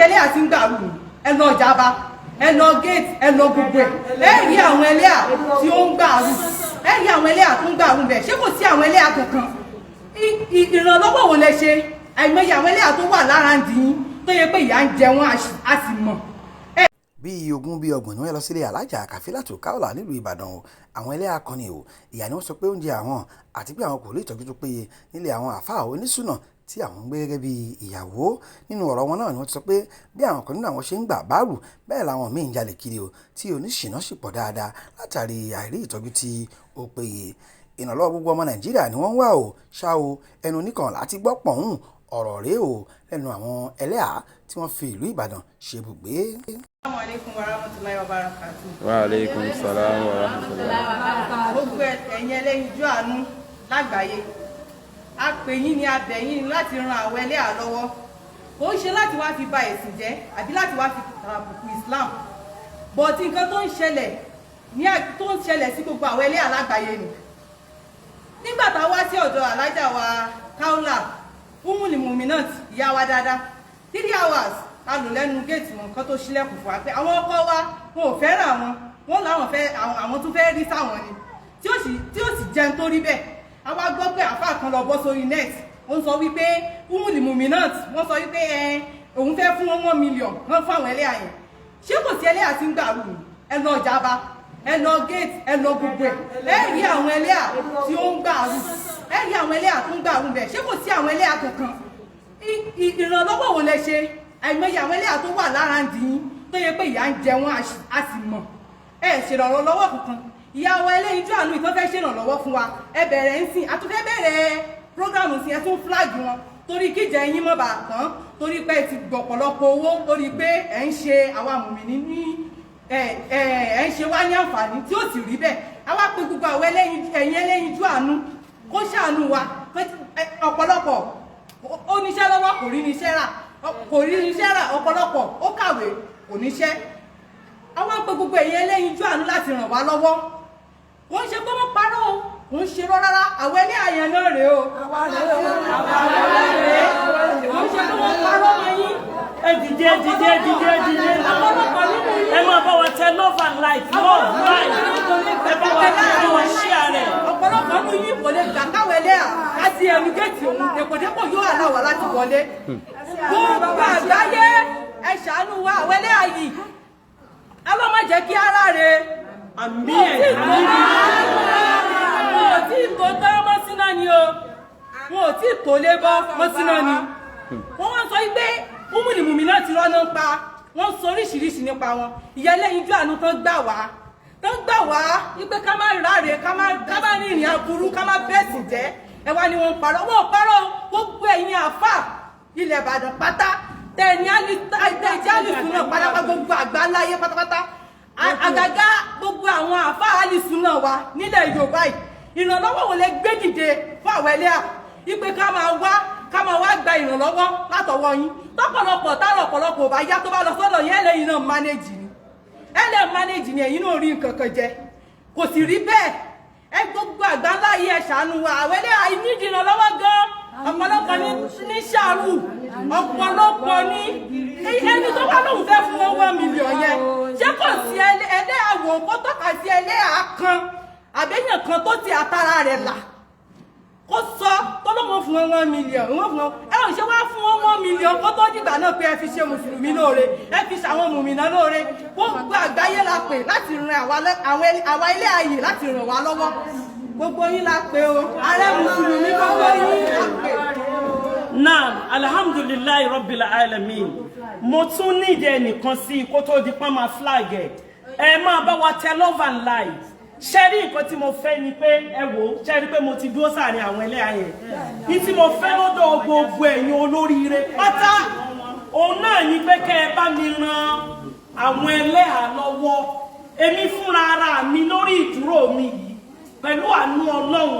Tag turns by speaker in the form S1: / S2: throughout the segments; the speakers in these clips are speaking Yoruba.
S1: ẹlẹ́yà tí ń gbàrú ẹ lọ Ìjàbá ẹ lọ gate ẹ lọ gbogbo ẹ rí àwọn ẹlẹ́yà tí ó ń gbàrú ẹ rí àwọn ẹlẹ́yà tó ń gbàrú bẹ̀ ṣé kò sí àwọn ẹlẹ́yà kankan ìrànlọ́wọ́ wo lẹ ṣe àìmọye àwọn ẹlẹ́yà tó wà lára ń dìín tó yẹ pé ìyà ń jẹ wọn a sì mọ̀.
S2: bíi ogún bíi ọgbọ̀n ni wọ́n lọ sílé alájà Kafila Kaola nílùú Ìbàdàn o àwọn ẹlẹ́yà kan ni o ìyá ni wọ́n sọ pé oúnjẹ àwọn àti pé àwọn kò rí ìtọ́jú tó péye nílé àwọn àfáà Sunnah tí àwọn ń gbé gẹ́gẹ́ bí ìyàwó nínú ọ̀rọ̀ wọn náà ni wọ́n ti sọ pé bí àwọn kan nínú àwọn ṣe ń gbà báàrù bẹ́ẹ̀ làwọn míì ń jalè kiri o tí oníṣìná sì pọ̀ dáadáa látàrí àìrí ìtọ́jú tí ó péye ìrànlọ́wọ́ gbogbo ọmọ Nàìjíríà ni wọ́n ń wá o ṣá o ẹnu oníkan láti gbọ́ pọ̀hún ọ̀rọ̀ rèé o lẹ́nu àwọn ẹlẹ́yà tí wọ́n fi ìlú Ìbàdàn ṣe ibùgbé.
S1: Assalamu alaikum warahmatullahi wabarakatuh.
S3: Wa alaikum salam warahmatullahi wabarakatuh.
S1: Gbogbo ẹ̀yin ẹlẹ́yinjú àánú lágbàáyé a pè yín ni a bẹ̀ yín láti ran àwọn ẹlẹ́yà lọ́wọ́ kò ń ṣe láti wá fi ba ẹ̀sìn jẹ́ àbí láti wá fi tàbùkù Islam bọ̀tí nǹkan tó ń ṣẹlẹ̀ sí gbogbo àwọn ẹlẹ́yà lágbàáyé ni. Nígbà tá a wá sí ọ̀dọ̀ alájà wa Kaola umuli muminat ìyá wa dáadáa 3 hours a lò lẹ́nu géètì wọn kan tó ṣílẹ̀kùn fún wa pé àwọn ọkọ wa wọn ò fẹ́ràn wọn láwọn fẹ́ àwọn tún fẹ́ rí sáwọn ni tí ó sì jẹun tó rí bẹ́ẹ̀ a wá gbọ́ pé àfáà kan lọ bọ́ sórí net ó ń sọ wípé umuli muminat wọ́n sọ wípé òun fẹ́ fún wọn 1 million wọ́n fún àwọn ẹlẹ́yà yẹn ṣé kò sí ẹlẹ́yà tí ń gbàrú ẹ lọ Ìjàbá ẹ lọ gate ẹ lọ gbogbo ẹ rí àwọn ẹlẹ́yà tí ó ń gbàrú ẹ rí àwọn ẹlẹ́yà tó ń gbàrú bẹ̀ ṣé kò sí àwọn ẹlẹ́yà kankan ìrànlọ́wọ́ wo lẹ ṣe àìmọye àwọn ẹlẹ́yà tó wà lára ń dìín tó yẹ pé ìyà ń jẹ wọn a sì mọ̀ ẹ ṣèrànlọ́wọ́ kankan ìyá wa ẹlẹ́yinjú àánú ìtọ́ fẹ́ ṣèrànlọ́wọ́ fún wa ẹ bẹ̀rẹ̀ ń sìn àtúnfẹ́ bẹ̀rẹ̀ prógrámù sí ẹ tún flag wọn torí kíjẹ yín mọ́ bàá tán torí pé ẹ ti gbọ̀pọ̀lọpọ̀ owó torí pé ẹ ń ṣe àwa mùmínì ní ẹ ń ṣe wá ní àǹfààní tí ó sì rí bẹ́ẹ̀ àwa pé gbogbo àwọn ẹlẹ́yinjú àánú kó ṣàánú wa ọ̀pọ̀lọpọ̀ ó níṣẹ́ lọ́wọ́ kò rí níṣẹ́ rà ọ̀pọ̀lọpọ̀ ó kàwé kò níṣẹ́ àwọn pé gbogbo ẹ̀yin ẹlẹ́yinjú àánú láti ràn wá lọ́wọ́ wọ́n ṣe pé wọ́n parọ́ o wọ́n ṣe rọ́ rárá àwọn ẹlẹ́ àyàn náà rèé o wọ́n ṣe pé wọ́n parọ́ mọ́ yín.
S4: ẹ dìde ọ̀pọ̀lọpọ̀ nínú yín ẹ máa bá wa tẹ love and light love light ẹ bá wa tẹ wa share rẹ̀.
S1: ọ̀pọ̀lọpọ̀ nínú yín kò lè gbà káwé ẹlẹ́yà láti ẹnu géètì òun dèpòdépò yóò aláwọ̀ láti wọlé gbogbo àgbáyé ẹ ṣàánú wa àwọn ẹlẹ́yà yìí alọ́ má jẹ́ kí ara rẹ̀
S4: àmì
S1: wọn ò tí tó tọ́ mọ́ síná ni o wọn ò tí tó lé bọ́ mọ́ síná ni wọ́n wá sọ pé umuli muminat ti rọ́nà pa wọ́n sọ oríṣiríṣi nípa wọn ìyá ẹlẹ́yinjú àánú tán gbà wá wípé ká má ráre ká má rìnrìn aburú ká má bẹ́ẹ̀sì jẹ́ ẹ wá ní wọn parọ́ wọn ò parọ́ gbogbo ẹ̀yin àfáà ilẹ̀ Ìbàdàn pátá tẹ̀ni alìsúnà pátápátá gbogbo àgbáláyé pátápátá àgàgà gbogbo àwọn àfáà alìsúnà wa nílẹ̀ Yorùbá yìí ìrànlọ́wọ́ wo lè gbé dìde fún àwọn ẹlẹ́yà ipe ká máa wá gba ìrànlọ́wọ́ látọwọ́ yín tọ́pọ̀lọpọ̀ táwọn ọ̀pọ̀lọpọ̀ ò bá yá tó bá lọ sọ́dọ̀ yín ẹlẹ́yìn náà mánéjì ni ẹ̀yin náà rí nǹkan kan jẹ kò sì rí bẹ́ẹ̀ ẹ gbogbo àgbáláyé ẹ ṣàánú wa àwọn ẹlẹ́yà nídìí ìrànlọ́wọ́ gan ọ̀pọ̀lọpọ̀ ní ṣàrù ọ̀pọ̀lọpọ̀ ní ẹni tó bá lóun fẹ́ fún wọn 1 million yẹn ṣé kò sí ẹlẹ́yà wò kó tọ́ka sí ẹlẹ́yà kan àbẹ́yàn kan tó ti àtàrà rẹ̀ là kó sọ tó lóun fún wọn 1 million wọ́n fún wọn ẹ ò ṣe wá fún wọn 1 million kó tó dìgbà náà pé ẹ fi ṣe mùsùlùmí lóore ẹ fi ṣàwọn mùmínà lóore gbogbo àgbáyé la pè láti ran àwa ilé ayé láti ràn wá lọ́wọ́ gbogbo yín la pè o ààrẹ mùsùlùmí gbogbo yín la pè.
S4: Naam, alhamdulillahi rabbil alamin. Mo tún nídìí ẹnìkan sí kó tó di pọ́n máa flag ẹ̀. Ẹ máa bá wa tẹ love and light. Ṣẹ́rí nǹkan tí mo fẹ́ ni pé ẹ wò ó, ṣẹ́rí pé mo ti dúró sáàrin àwọn ẹlẹ́yà yẹn. Ní tí mo fẹ́ lọ́dọ̀ gbogbo ẹ̀yin olóríire pátá, òun náà ni pé kẹ́ ẹ bá mi ran àwọn ẹlẹ́yà lọ́wọ́. Èmi fúnra ara mi lórí ìdúró mi yìí, pẹ̀lú àánú Ọlọ́run,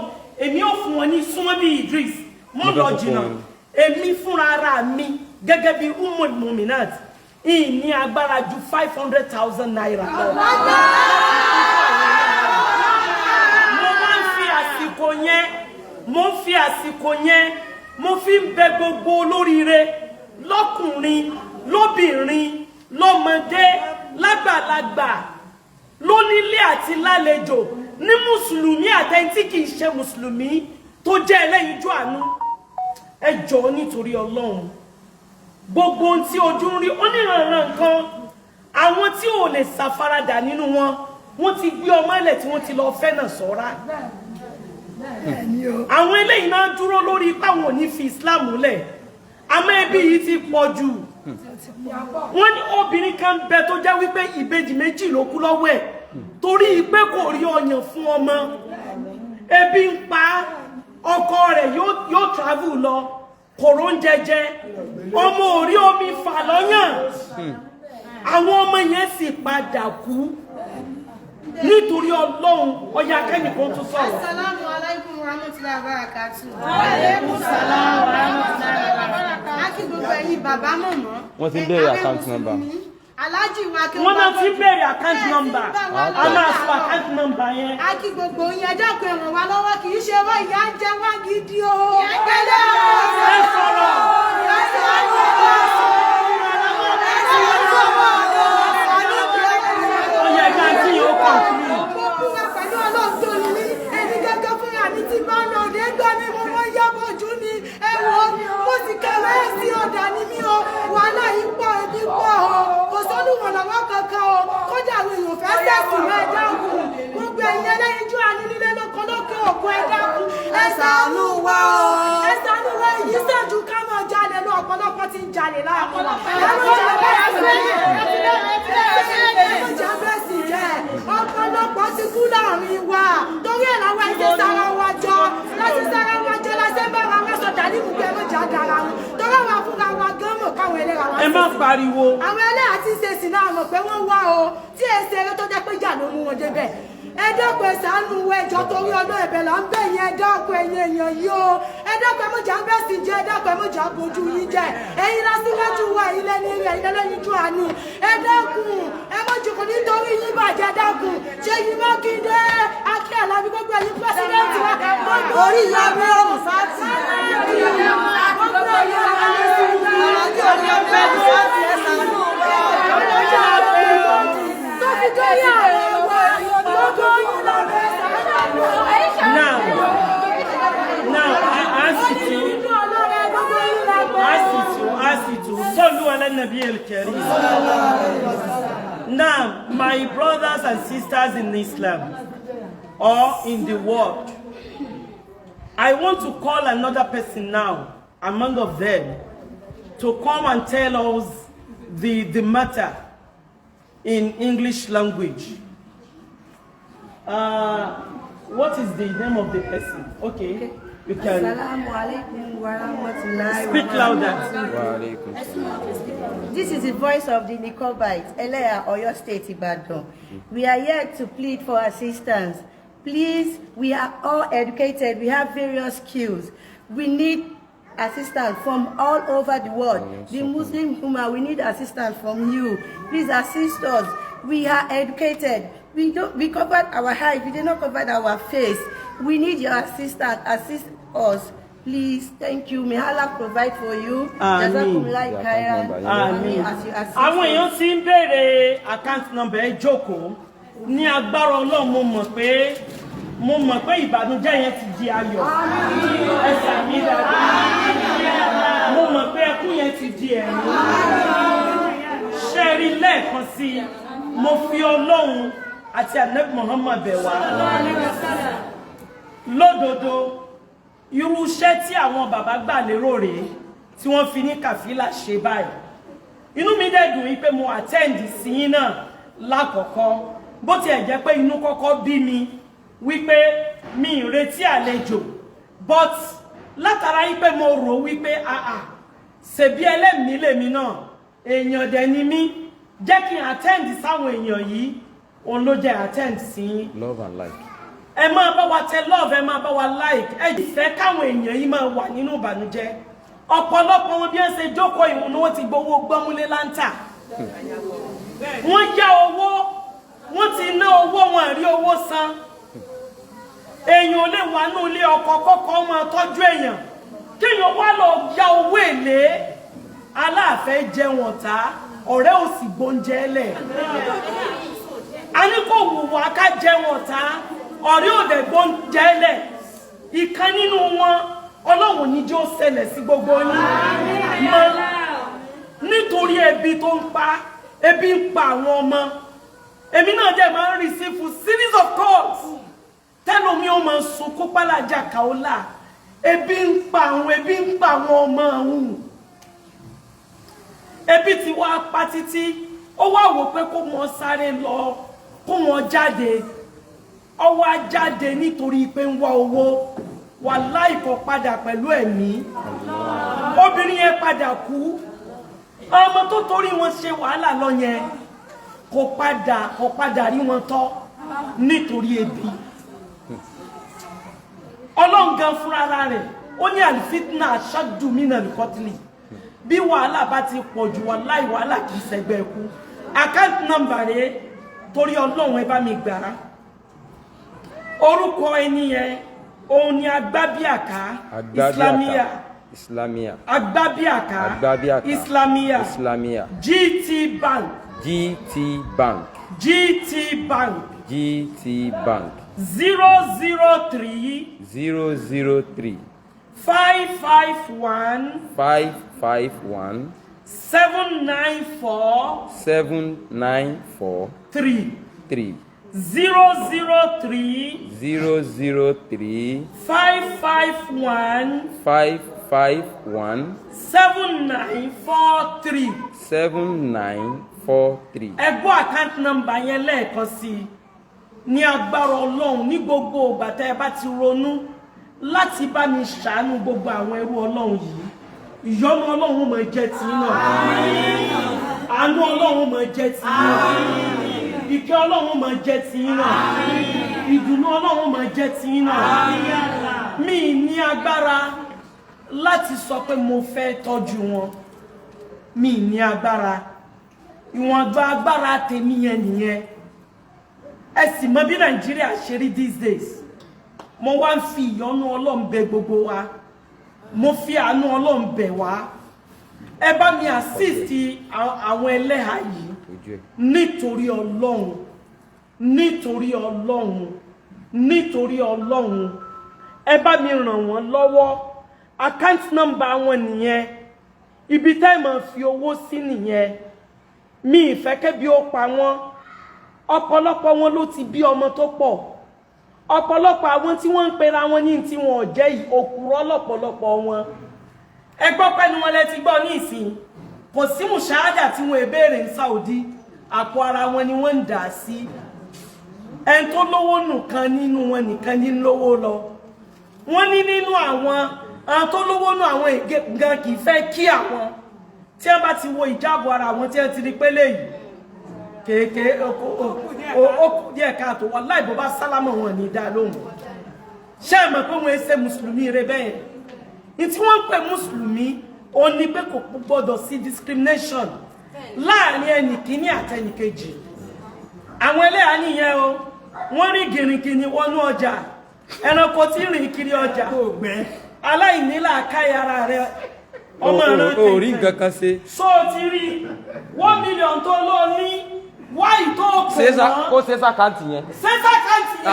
S4: èmi ò fún wọn ní súnmọ́ bí Idris, mọ́ lọ jìnnà. Èmi fúnra ara mi gẹ́gẹ́ bí umul muminat ní agbára ju 500,000 naira lọ. Mo fi àsìkò yẹn mo fi ń bẹ gbogbo olóríire lọ́kùnrin lóbìnrin lọ́mọdé lágbàlagbà lónílé àti lálejò ní mùsùlùmí àtẹni tí kìí ṣe mùsùlùmí tó jẹ́ ẹlẹ́yinjú àánú ẹ jọ̀ọ́ nítorí Ọlọ́run gbogbo ohun tí ojú ń rí oníranran nǹkan àwọn tí ò lè ṣàfaradà nínú wọn wọ́n ti gbé ọmọ ẹlẹ̀ tí wọ́n ti lọ fẹ́ náà sọ́ra àwọn eléyìí náà dúró lórí ipá wọn ò ní fi Islam lẹ̀ àmọ́ ẹbí yìí ti pọ̀ jù wọ́n ní obìnrin kan bẹ tó jẹ́ wípé ìbejì méjì ló kú lọ́wọ́ ẹ̀ torí pé kò rí ọyàn fún ọmọ ebi ń pa ọkọ rẹ̀ yóò travel lọ kòró ń jẹjẹ ọmọ ò rí omi fà lọ́yàn àwọn ọmọ yẹn sì padà kú nítorí Ọlọ́run ọya kẹ́nìkan tó sọ̀rọ̀.
S1: Assalamu alaikum warahmatullahi wabarakatuh. Wa alaikum salam warahmatullahi wabarakatuh. Aki gbogbo ẹ̀yin bàbá mọ̀mọ́.
S3: Wọ́n ti bẹ̀rẹ̀ account number.
S1: Aláàjì wa kí
S4: wọ́n náà ti bẹ̀rẹ̀ account number. A máa sọ account number yẹn.
S1: Aki gbogbo yín ẹjọ́ pé ràn wá lọ́wọ́ kì í ṣe wọ́n ìyá ń jẹ wá gidi o.
S4: Ẹ sọ̀rọ̀. Ọya ẹ̀ka tí yóò kàn fún mi.
S1: Ẹ̀sánú wa yìí sẹ́jú ká máa jalè lọ ọ̀pọ̀lọpọ̀ tí ń jalè láàpọ̀. Ọ̀pọ̀lọpọ̀ ti kú láàrin wa torí ẹ̀láwọ̀ ẹ̀jẹ̀ sára wa jọ láti sára wa jọ láti bára wa sọ dàní gbogbo ẹ̀rọ jà dára wọn torí àwọn afúnra wa gán mọ̀ káwọn ẹlẹ́ra wa.
S4: Ẹ má pariwo.
S1: Àwọn ẹlẹ́ra ti ṣe sí náà mọ̀ pé wọ́n wá o tí èsì eré tó jẹ́ pé jà ló mú wọn débẹ̀. Ẹ dákun ṣàánú ẹjọ́ torí ọdún ẹ̀bẹ̀ là ń bẹ̀ yín ẹ dákun ẹ̀yin èèyàn yìí o ẹ dákun ẹ mọ̀jà bẹ́ẹ̀ sì jẹ́ ẹ dákun ẹ mọ̀jà bójú yín jẹ́ ẹ̀yin lásìwájú wa ẹ̀yin lẹ́ni rẹ̀ ẹ̀yin lẹ́yìn ju àánú ẹ dákun ẹ mọ̀jù kò nítorí yín bàjẹ́ dákun ṣé yín Mákindé Akí Àlàbí gbogbo ẹ̀yin pírẹsidẹ́ǹtì wa orí ìyá mi ò fàtí
S4: Now, I ask you to Sallu ala Nabi al-Karim. Now, my brothers and sisters in Islam or in the world, I want to call another person now, among of them, to come and tell us the matter in English language. What is the name of the person? Okay. You can speak louder.
S5: This is the voice of the Nicobite, Ẹlẹ, Oyo State, Ìbàdàn. We are here to plead for assistance. Please, we are all educated. We have various skills. We need assistance from all over the world. The Muslim Ummah, we need assistance from you. Please assist us. We are educated. We covered our height. We did not cover our face. We need your assistance. Assist us. Please, thank you. May Allah provide for you.
S4: Àmín.
S5: Àmín.
S4: Àwọn èèyàn tí ń béèrè account number ẹ jókòó ní agbára Ọlọ́run mo mọ̀ pé ìbànújẹ́ yẹn ti di ayọ̀. Ẹ sàmì dáadáa. Mo mọ̀ pé ẹkún yẹn ti di ẹ̀rín. Ṣé rí lẹ́ẹ̀kan sí i, mo fi Ọlọ́run àti Ànábì Muhammad bẹ̀ wá. Lódodo, irú iṣẹ́ tí àwọn bàbá gbà lérò rèé tí wọ́n fi ní Kafila ṣe báyìí. Inú mi dẹ̀ dùn wípé mo attend sí yín náà lákọ̀ọ́kọ́ bó tiẹ̀ jẹ́ pé inú kọ́kọ́ bí mi wípé mi ì retí àlejò but látara wípé mo rò wípé ṣebí ẹlẹ́mìí lèmi náà èèyàn dẹ̀ ni mí jẹ́ kí n attend sáwọn èèyàn yìí òun ló jẹ́ attend sí yín.
S3: Love and like.
S4: Ẹ máa bá wa tẹ love, ẹ máa bá wa like, ẹ fẹ́ káwọn èèyàn yìí máa wà nínú ìbànújẹ́. Ọ̀pọ̀lọpọ̀ wọn bí ẹ ṣe jókòó ìhun ni wọ́n ti gbowó gbọ́múlé láńtà. Wọ́n yá owó, wọ́n ti ná owó, wọn rí owó san. Èèyàn ò lè wà ní ilé ọkọ kọ́kọ́ máa tọ́jú èèyàn. Kéèyàn wá lọ yá owó èlé. aláàfẹ́ jẹun ọ̀tá ọ̀rẹ́ ò sì gbóúnjẹ lẹ̀ a ní kò wù wá ká jẹun ọ̀tá ọ̀rẹ́ ò dẹ̀ gbóúnjẹ lẹ̀ ìkan nínú wọn Ọlọ́run ní jẹ́ ó ṣẹlẹ̀ sí gbogbo yín mọ́ nítorí ebi tó ń pa ebi ń pa àwọn ọmọ èmi náà dẹ̀ máa ń receive series of calls tẹ́lómi ó máa sunkún pálàjà Kaola ebi ń pa àwọn ọmọ ọ̀hún ebi ti wá pa títí ó wá wò pé kó mọ sáré lọ kó wọn jáde ó wá jáde nítorí pé ń wá owó wàláhì kò padà pẹ̀lú ẹ̀mí obìnrin yẹn padà kú ọmọ tó torí wọn ṣe wàhálà lọ yẹn kò padà rí wọn tọ́ nítorí ebi Ọlọ́run gan fúnra rẹ̀ ó ní àlìfitna ashaddu minal qatli bí wàhálà bá ti pọ̀ jù wàláhì wàhálà kì í ṣẹgbẹ́ ẹkú account number rẹ̀ torí Ọlọ́run ẹ bá mi gbà á orúkọ ẹni yẹn òun ni Agbábíàká Islamia Agbábíàká Islamia GT Bank 003 551 794 3 003 551
S3: 7943
S4: ẹgbọ́ account number yẹn lẹ́ẹ̀kan sí ní agbára Ọlọ́run ní gbogbo ìgbà tẹ́ ẹ bá ti ronú láti bá mi ṣàánú gbogbo àwọn ẹrú Ọlọ́run yìí ìyọ́nú Ọlọ́run máa jẹ́ tiyín náà àánú Ọlọ́run máa jẹ́ tiyín náà ìkẹ́ Ọlọ́run máa jẹ́ tiyín náà ìdùnnú Ọlọ́run máa jẹ́ tiyín náà mi ní agbára láti sọ pé mo fẹ́ tọ́jú wọn mi ní agbára ìwọ̀n agbára tèmi yẹn nìyẹn ẹ sì mọ bí Nàìjíríà ṣe rí these days mo wá ń fi ìyọ́nú Ọlọ́run bẹ̀ gbogbo wa mo fi àánú Ọlọ́run bẹ̀ wá ẹ bá mi assist àwọn ẹlẹ́hà yìí nítorí Ọlọ́run ẹ bá mi ràn wọ́n lọ́wọ́ account number wọn nìyẹn ibi tẹ́ ẹ máa fi owó sí nìyẹn mi ìfẹ́ kẹ́bi ó pa wọ́n ọ̀pọ̀lọpọ̀ wọn ló ti bí ọmọ tó pọ̀ ọ̀pọ̀lọpọ̀ àwọn tí wọ́n ń pera wọn ní tí wọn ò jẹ́ òkúrọ́ lọ́pọ̀lọpọ̀ wọn ẹ gbọ́ pé ni wọ́n lẹ ti gbọ́ ní ìsìn kò sí mùsáádà tí wọ́n èbéèrè ní Saudi àpò ara wọn ni wọ́n ń dà sí ẹni tó lówó nìkan nínú wọn nìkan ní lówó lọ wọ́n ní nínú àwọn tó lówó nù àwọn gan kì í fẹ́ kí àwọn tí wọ́n bá ti wo ìjábọ̀ ara wọn tí wọ́n ti rí pé léyìí kéèké ó kù díẹ̀ káàtó wàláhì bó bá sálámọ̀ wọn ní dá lóhùn ṣé ẹ mọ̀ pé wọ́n ṣe mùsùlùmí rẹ bẹ́ẹ̀ ní tí wọ́n ń pè mùsùlùmí ó ní pé kò gbọ́dọ̀ sí discrimination láàrin ẹnì kíní àtẹnì kejì àwọn ẹlẹ́yà nìyẹn o wọ́n rí gìrìgìrì wọnú ọjà ẹranko tí rìn kiri ọjà aláìníla káyàrá rẹ ọmọ rẹ
S3: o rí nǹkan kan ṣe
S4: so ti rí 1 million tó lọ ní wáyé tó pè wọ́n
S3: kó ṣe sàkáǹtì yẹn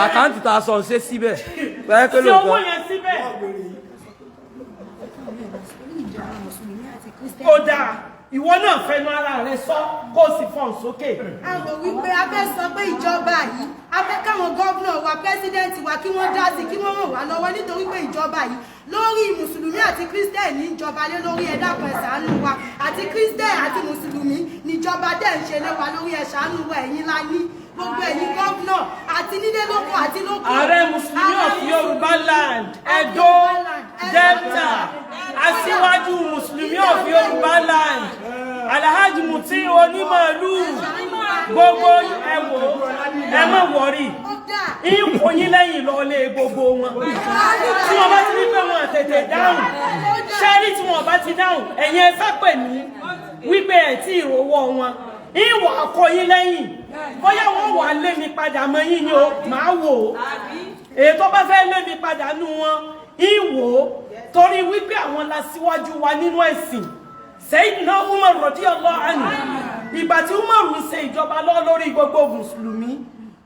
S3: àkáǹtì tá a sọ ṣe síbẹ̀
S4: sí owó yẹn síbẹ̀ ó dáa ìwọ náà fẹnu ara rẹ sọ kó o sì fọ́n sókè.
S5: a rò wípé a fẹ́ sọ pé ìjọba yìí a fẹ́ káwọn gómìnà wa pẹ́sidẹ́ǹtì wa kí wọ́n dá sí kí wọ́n ràn wá lọ́wọ́ nítorí pé ìjọba yìí lórí mùsùlùmí àti kírísítẹ́nì níjọba lé lórí ẹ dákun ẹ ṣàánú wa àti kírísítẹ́nì àti mùsùlùmí níjọba dẹ̀ ń ṣe lé wa lórí ẹ ṣàánú wa ẹ̀yin la ní gbogbo ẹ̀yin gómìnà àti nílé lóko àti lóko.
S4: ààrẹ mùsùlùmí of Yorùbá land Edo Delta aṣíwájú mùsùlùmí of Yorùbá land Alhaji Muti onímọ̀lú gbogbo ẹ̀wọ̀ ẹ má wọ̀rí ipò yín lẹ́yìn lọ́lé gbogbo wọn tí wọ́n bá ti ní pé wọn tètè dáhùn ṣẹ́rí tí wọ́n bá ti dáhùn ẹ̀yin ẹ fẹ́ pè mí wípé ẹ̀ tí ìrówó wọn ìwà akọ yín lẹ́yìn bóyá wọ́n wà lé mi padà mọ́ yín ni ó máa wò ó èyí tó bá fẹ́ lé mi padà nú wọn ìwò torí wípé àwọn lásíwájú wa nínú ẹ̀sìn Sayyidina Umar radiyallahu anhu ìgbà tí Umar ń ṣe ìjọba lórí gbogbo mùsùlùmí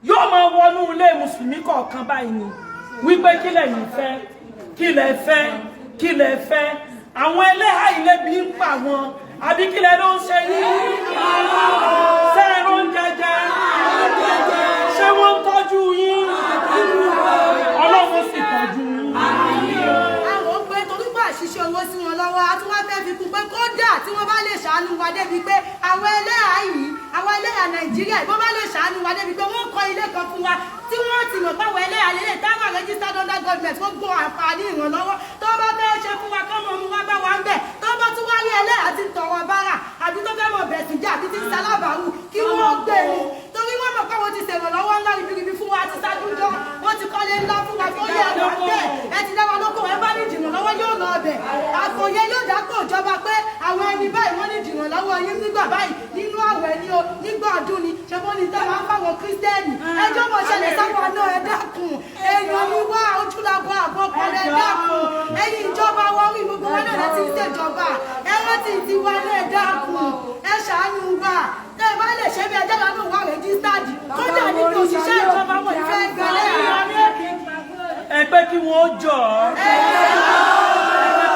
S4: yóò máa wọnú ilé mùsùlùmí kọ̀ọ̀kan báyìí ni wípé kí lẹ̀yin fẹ́ kí lẹ fẹ́ kí lẹ fẹ́ àwọn ẹlẹ́hà ilé bí ń pa wọn àbí kí lẹ ló ń ṣe yín ṣé ẹ̀rọ ń jẹjẹ ṣé wọ́n ń tọ́jú yín Ọlọ́run sì tọ́jú yín.
S1: Àwọn pé torí pé àṣìṣe owó sí wọn lọ́wọ́ a tún wá fẹ́ fi kún pé kódà tí wọ́n bá lè ṣàánú wa débi pé àwọn ẹlẹ́hà yìí àwọn ẹlẹ́hà Nàìjíríà ìbọn bá lè ṣàánú wa débi pé wọ́n kọ́ ilé kan fún wa tí wọ́n ti mọ̀ páwọn ẹlẹ́hà lélẹ̀ táwọn registered under government wọ́n gbọ́ àǹfààní ìrànlọ́wọ́ tó bá fẹ́ ṣe fún wa kọ́mọ mu wá bá wa ń bẹ̀ tó bá tún wá rí ẹlẹ́hà tí ń tọrọ bára àbí tó fẹ́ mọ̀ bẹ̀ sí jà àbí tí ń salábàárù kí wọ́n gbé e torí wọ́n mọ̀ páwọn ti ṣèrànlọ́wọ́ ńlá ribiribi fún wa ti ṣáájú jọ wọ́n ti kọ́lé ńlá fún wa tó yẹ wà bẹ́ẹ̀ ẹ ti dáwà lóko ẹ bá ní ìdìrànlọ́wọ́ yóò lọ ọbẹ̀ àkòyẹ yóò dákò ìjọba pé àwọn ẹni báyìí wọ́n ní ìdìrànlọ́wọ́ yín nígbà báyìí nínú àwẹ̀ ni o nígbà ọdún ni ṣe bó ní tẹ́ máa ń fáwọn kírísítẹ́nì ẹjọ́ mọ̀ ṣẹlẹ̀ sáwọn náà ẹ dákun èèyàn ní wá ojúlàbọ̀ àbọ̀kọ ẹ dákun ẹ̀yin ìjọba wọ́n rí gbogbo wọn náà láti ṣèjọba ẹ rántí ti wá náà ẹ dákun ẹ ṣàánú wa tẹ́ ẹ bá lè ṣe bí ẹjẹ́ lọ́dún wà rẹ́jísítàdì kódà ní kí òṣìṣẹ́ ìjọba wọn ìfẹ́ gbẹlẹ́
S4: ẹgbẹ́ kí wọ́n jọ ẹgbẹ́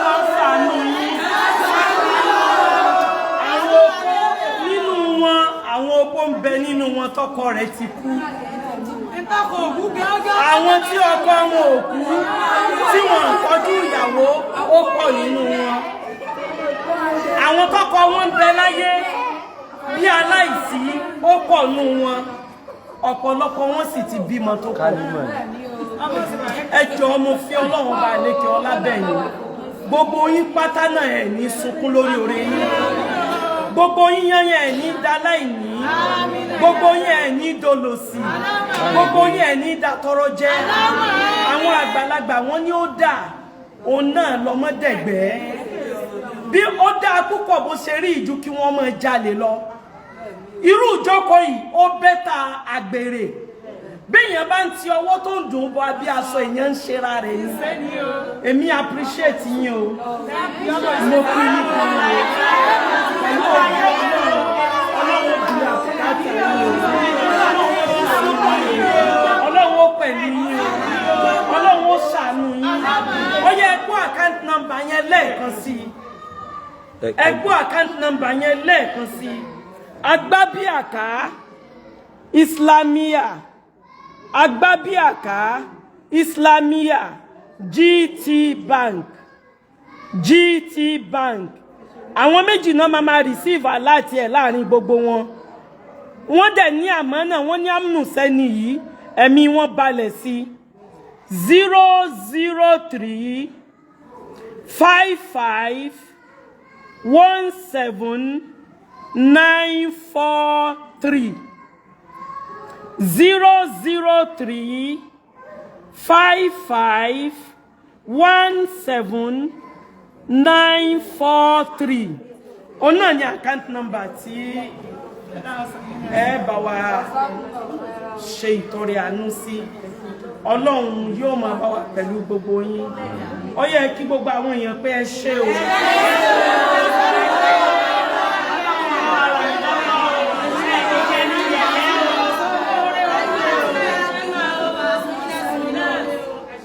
S4: kan ṣàánú yín àwọn opó ń bẹ nínú wọn tọkọ rẹ̀ ti kú àwọn tí ọkọ wọn ò kú tí wọn ń tọ́jú ìyàwó ó pọ̀ nínú wọn àwọn tọkọ wọn ń bẹ láyé bí aláìsí ó pọ̀ nínú wọn ọ̀pọ̀lọpọ̀ wọn sì ti bímọ tó kù ẹ jọ̀ọ́ mo fi Ọlọ́run bá lékè ọlá bẹ̀yìn gbogbo yín pátá náà ẹ̀ ní sunkún lórí oore yín gbogbo yín yẹn ẹ̀ ní daláìní gbogbo yín ẹ̀ ní dolòsì gbogbo yín ẹ̀ ní dàtọrọ jẹ àwọn àgbàlagbà wọn ni ó dà òun náà lọmọdẹgbẹ bí ó dáa púpọ̀ bó ṣe rí ìjú kí wọ́n máa jalè lọ irú ìjókòó yìí ó bẹ́tà àgbèrè béèyàn bá ń ti ọwọ́ tó ń dùn bọ abí aṣọ èèyàn ń ṣera rẹ̀ ní èmi appreciate yín o mo kú yín kan o pẹ̀lú Ọlọ́run di àfúláṣí Ọlọ́run ó pẹ̀lú yín o Ọlọ́run ó ṣàánú yín ó yẹ ẹ kó account number yẹn lẹ́ẹ̀kan sí ẹ kó account number yẹn lẹ́ẹ̀kan sí Agbábíàká Islamia Agbábíàká Islamia GT Bank àwọn méjì náà máa receive aláàtì ẹ̀ láàrin gbogbo wọn wọ́n dẹ̀ ní àmánà wọ́n ní àmùnù sẹ́ni yìí ẹ̀mí wọn balẹ̀ sí 003 55 17 943 003 55 17 943 ọ̀nà ni account number tí ẹ bá wa ṣe ìtọrẹ àánú sí Ọlọ́run yóò máa bá wa pẹ̀lú gbogbo yín ó yẹ kí gbogbo àwọn èèyàn pé ẹ ṣé o.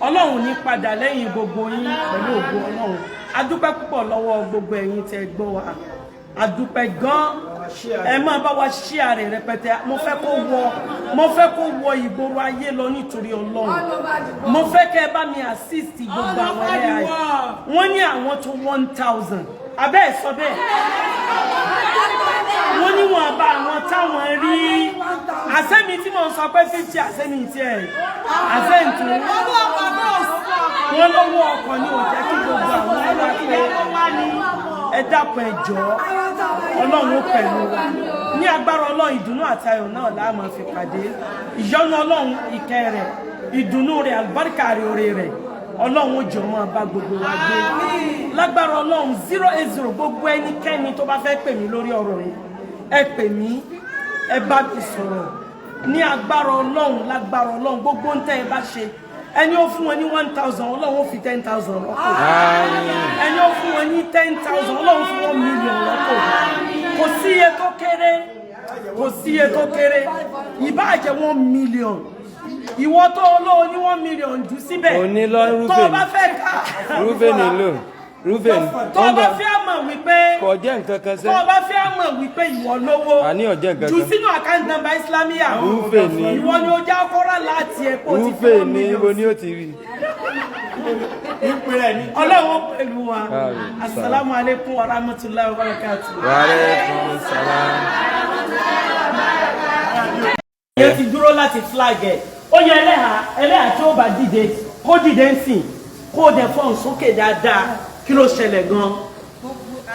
S4: Ọlọ́run ní padà lẹ́yìn gbogbo yín pẹ̀lú ògo Ọlọ́run adúpẹ́ púpọ̀ lọ́wọ́ gbogbo ẹ̀yin tẹ́ gbọ́ wa adúpẹ́ gan ẹ máa bá wa share rẹ̀ rẹpẹtẹ mo fẹ́ kó wọ ìgboro ayé lọ nítorí Ọlọ́run mo fẹ́ kẹ́ ẹ bá mi assist gbogbo àwọn ẹ̀yà yìí wọ́n ní àwọn tó 1000 abẹ́ ẹ̀ sọ bẹ́ẹ̀ wọ́n ní wọn bá àwọn táwọn rí àsẹ́mi tí mo ń sọ pé 50 àsẹ́mi tí ẹ̀ àsẹ́ǹtì wọ́n lọ́wọ́ ọkọ̀ ní òjẹ́ kí gbogbo àwọn ẹ̀yà pé ẹ dákun ẹ jọ̀ọ́ Ọlọ́run ó pẹ̀lú wa ní agbára Ọlọ́run ìdùnnú àti ayọ̀ náà la máa fi pàdé ìyọ́nú Ọlọ́run ìkẹ́ rẹ̀ ìdùnnú rẹ̀ àlùbáríkà rẹ̀ oore rẹ̀ Ọlọ́run ó jọ máa bá gbogbo wa gbé lágbára Ọlọ́run 080 gbogbo ẹnikẹ́ni tó bá fẹ́ pè mí lórí ọ̀rọ̀ yìí ẹ pè mí ẹ bá mi sọ̀rọ̀ ní agbára Ọlọ́run lágbára Ọlọ́run gbogbo ń tẹ́ ẹ bá ṣe ẹni ó fún wọn ní 1,000 Ọlọ́run fi 10,000 rọ́pò ẹni ó fún wọn ní 10,000 Ọlọ́run fún wọn mílíọ̀nù rọ́pò kò sí iye tó kéré kò sí iye tó kéré ìbá jẹ́ 1 million ìwọ tó olówó ní 1 million jù síbẹ̀ tó o bá fẹ́ ká
S3: Rúbẹ̀ nílò Rúbẹ̀
S4: tó o bá fẹ́ mọ̀ wípé
S3: kò jẹ́ nǹkan kan sẹ́
S4: tó o bá fẹ́ mọ̀ wípé ìwọ lówó
S3: àní ọ̀jẹ̀ nǹkan kan
S4: jù sínú account number Islamia
S3: Rúbẹ̀ ní
S4: ìwọ ni ó já kọ́ra láti ẹ̀kọ́ ti fún
S3: Rúbẹ̀ ní ibo ni ó ti rí
S4: Ọlọ́run pẹ̀lú wa assalamu alaikum wa rahmatullahi wa barakatuh.
S3: Wa alaikum salam.
S4: Yẹ ti dúró láti flag ẹ̀ ó yẹ ẹlẹ́hà tí ó bá dìde kó dìde ń sìn kó dẹ̀ fọ́n sókè dáadáa kí ló ṣẹlẹ̀ gan.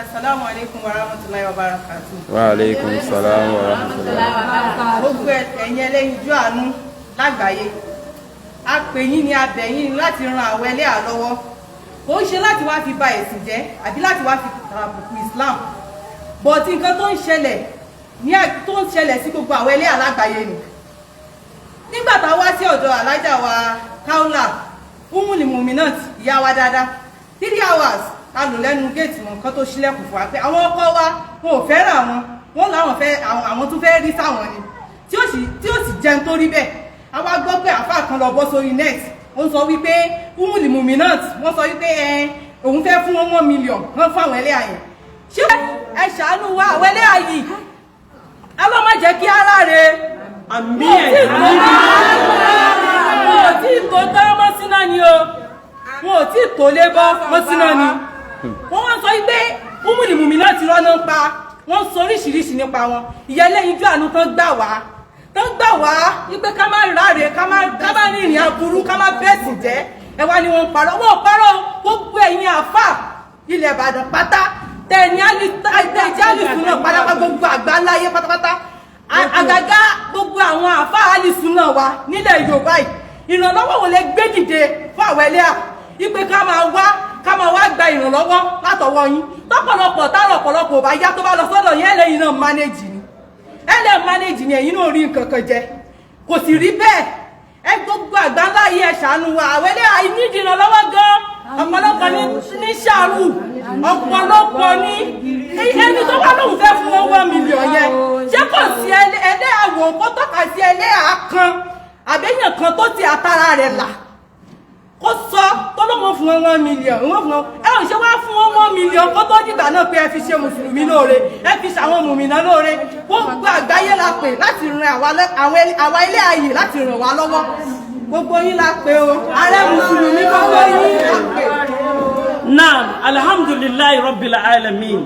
S1: Assalamu alaikum wa rahmatullahi wa barakatuh.
S3: Wa alaikum salam wa rahmatullahi wa barakatuh.
S1: Gbogbo ẹ̀yin ẹlẹ́yinjú àánú lágbàáyé a pè yín ni a bẹ̀ yín láti ran àwọn ẹlẹ́hà lọ́wọ́ kò ń ṣe láti wá fi ba ẹ̀sìn jẹ́ àbí láti wá fi tàbùkù Islam but nǹkan tó ń ṣẹlẹ̀ sí gbogbo àwọn ẹlẹ́hà lágbàáyé ni nígbà tá a wá sí ọ̀dọ̀ alájà wa Kaola umuli muminat ìyá wa dáadáa 3 hours a lò lẹ́nu géètì wọn kan tó ṣílẹ̀kùn fún wa pé àwọn ọkọ wa wọn ò fẹ́ràn wọn láwọn fẹ́ àwọn tún fẹ́ rí sáwọn ni tí ó sì jẹun tó rí bẹ́ẹ̀ a wá gbọ́ pé àfáà kan lọ bọ́ sórí net ó sọ wípé umuli muminat wọ́n sọ wípé òun fẹ́ fún wọn 1 million wọ́n fún àwọn ẹlẹ́yà yẹn ṣé ẹ ṣàánú wa àwọn ẹlẹ́yà yìí alọ́ má jẹ́ kí ara rẹ̀
S4: àmì ẹ̀
S1: wọn ò tí tó tọ́ mọ́ síná ni o wọn ò tí tó lé bọ́ mọ́ síná ni wọ́n wá sọ wípé umùnìmùmí náà ti rọ́nà ń pa wọ́n sọ oríṣiríṣi nípa wọn ìyá ẹlẹ́yinjú àánú tán gbà wá wípé ká má ráre ká má ní ìrìn aburú ká má bẹ́ẹ̀sì jẹ́ ẹ wá ní wọn parọ́ wọn ò parọ́ gbogbo ẹ̀yin àfà ilẹ̀ Ìbàdàn pátá tẹ̀yìn àlìsùn náà pátápátá gbogbo àgbáláyé pátápátá àgàgà gbogbo àwọn àfáà àlìsùn náà wà nílẹ̀ Yorùbá yìí ìrànlọ́wọ́ wo lè gbé dìde fún àwọn ẹlẹ́yà wípé ká máa wá gba ìrànlọ́wọ́ látọwọ́ yín tọ́pọ̀lọpọ̀ bá yá tó bá lọ sọ́dọ̀ yẹn lẹ́yìn náà manage ni ẹ̀yin náà rí nǹkan kan jẹ kò sì rí bẹ́ẹ̀ ẹ gbogbo àgbáláyé ẹ ṣàánú wa àwọn ẹlẹ́yà yìí ní ìrànlọ́wọ́ gan ọ̀pọ̀lọpọ̀ ní ṣàrù ọ̀pọ̀lọpọ̀ ní ẹni tó bá lóun fẹ́ fún wọn 1 million yẹn ṣé kò sí ẹlẹ́yà wò kó tọ́ka sí ẹlẹ́yà kan àbẹ́yàn kan tó ti àtàrà rẹ̀ là kó sọ tó ló mọ̀ fún wọn 1 million wọ́n fún wọn ẹ ò ṣe wá fún wọn 1 million kó tó dìgbà náà pé ẹ fi ṣe mùsùlùmí lóore ẹ fi ṣàwọn mùmìnà lóore gbogbo àgbáyé la pè láti ran àwa ilé ayé láti ràn wá lọ́wọ́ gbogbo yín la pè o ààrẹ mùsùlùmí gbogbo yín la pè.
S4: Naam, alhamdulillahi rabbil alamin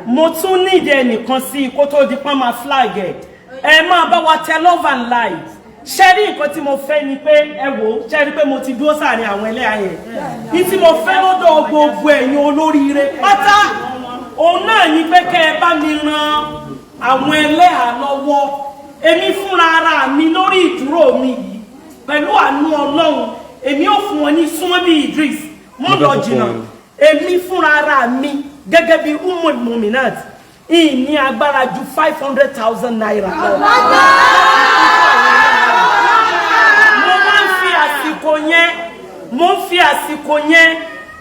S4: mo tún nídìí ẹnìkan sí kó tó di pọ́n máa flag ẹ máa bá wa tẹ love and light ṣẹ́rí nǹkan tí mo fẹ́ ni pé ẹ wò ṣẹ́rí pé mo ti dúró sáàrin àwọn ẹlẹ́yà yẹn ní tí mo fẹ́ lọ́dọ̀ gbogbo ẹ̀yin olóríire pátá òun náà ni pé kẹ́ ẹ bá mi ran àwọn ẹlẹ́yà lọ́wọ́ èmi fúnra ara mi lórí ìdúró mi yìí pẹ̀lú àánú Ọlọ́run èmi ò fún wọn ní súnmọ́ bí Idris mọ́ lọ jìnnà èmi fúnra ara mi gẹ́gẹ́ bí umul muminat ìní agbára ju 500,000 naira lọ.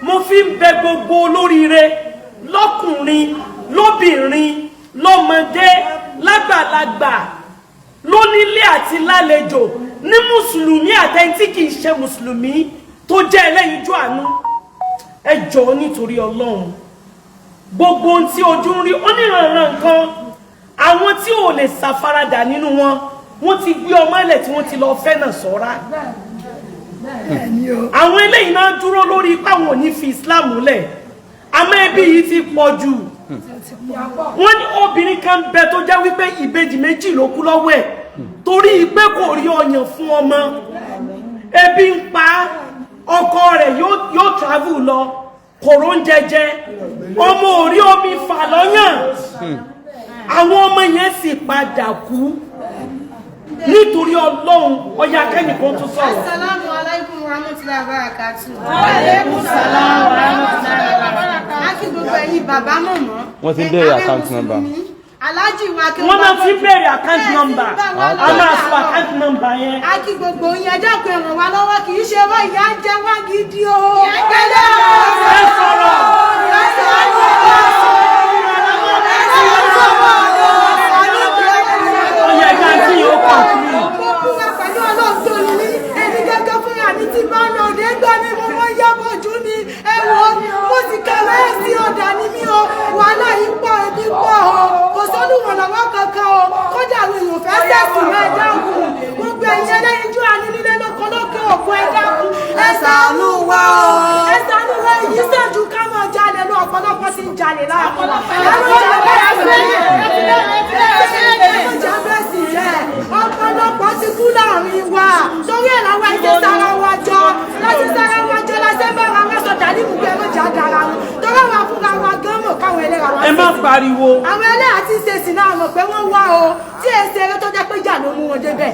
S4: mo fi ń bẹ gbogbo olóríire lọ́kùnrin lóbìnrin lọ́mọdé lágbàlagbà lónílé àti lálejò ní mùsùlùmí àtẹ̀ntí kìí ṣe mùsùlùmí tó jẹ́ ẹlẹ́yinjú àánú ẹ jọ̀ọ́ nítorí Ọlọ́run gbogbo ohun tí ojú ń rí onírànràn nǹkan àwọn tí ò lè ṣàfaradà nínú wọn wọ́n ti gbé ọmọ ẹlẹ̀ tí wọ́n ti lọ fẹ́ náà sọ́ra àwọn eléyìí náà dúró lórí ipá wọn ò ní fi Islam lẹ̀ àmọ́ ẹbí yìí ti pọ̀ jù wọ́n ní obìnrin kan bẹ tó jẹ́ wípé ìbejì méjì ló kú lọ́wọ́ ẹ̀ torí pé kò rí ọyàn fún ọmọ ebi ń pa ọkọ rẹ̀ yóò travel lọ kòrò ń jẹjẹ ọmọ orí omi fà lọ́yàn àwọn ọmọ yẹn sì padà kú nítorí Ọlọ́run ọya kẹ́nìkan tó sọ̀rọ̀.
S6: Assalamu alaikum warahmatullahi wabarakatuh. Wa alaikum salam warahmatullahi wabarakatuh. A kí gbogbo ẹ̀yin bàbá mọ̀mọ́.
S3: Wọ́n ti bẹ̀rẹ̀ account number.
S6: Aláàjì wa kí
S4: wọ́n máa fi béèrè account number a máa sọ account number yẹn.
S6: a kí gbogbo yẹn dákun ẹ ràn wá lọ́wọ́ kì í ṣe wá ìyá ń jẹ wá gidi o.
S4: ẹ sọ̀rọ̀. ó yẹ ká tí yóò kàn fún mi.
S6: mo búra pẹ̀lú ọlọ́ọ̀tọ́ ni ẹni gẹ́gẹ́ fún àmì tí bá lọ òde gbọ́ mi mo mọ yábọ̀ ojú ni ẹ̀wọ̀ mo sì kẹ̀wé sí ọ̀dà ni mí o wàhálà yìí pọ̀ ẹbí pọ̀ o kò sọ́dún lọ́wọ́ kankan o kódà àwọn èèyàn fẹ́ sẹ́sùn rẹ̀ dákun gbogbo ẹ̀yìn ẹlẹ́yinjú àní nílé lóko lókè òkú ẹ̀ dákun ẹ ṣàánú wa o ẹ ṣàánú wa èyí sẹ́jú ká máa jalè lọ ọ̀pọ̀lọpọ̀ ti ń jalè láàpọ̀ ọ̀pọ̀lọpọ̀ ti kú láàrin wa torí ẹ̀ làwọn ẹ̀jẹ̀ sára wa jọ láti sára wa jọ láti bára wa sọ dàní gbogbo ẹ̀rọ jà dára wọn torí àwọn afúnra wa gán mọ̀ káwọn ẹlẹ́ra wa.
S4: ẹ má pariwo.
S6: àwọn ẹlẹ́ra ti ṣe sí náà mọ̀ pé wọ́n wá o tí èsì eré tó jẹ́ pé jà ló mú wọn débẹ̀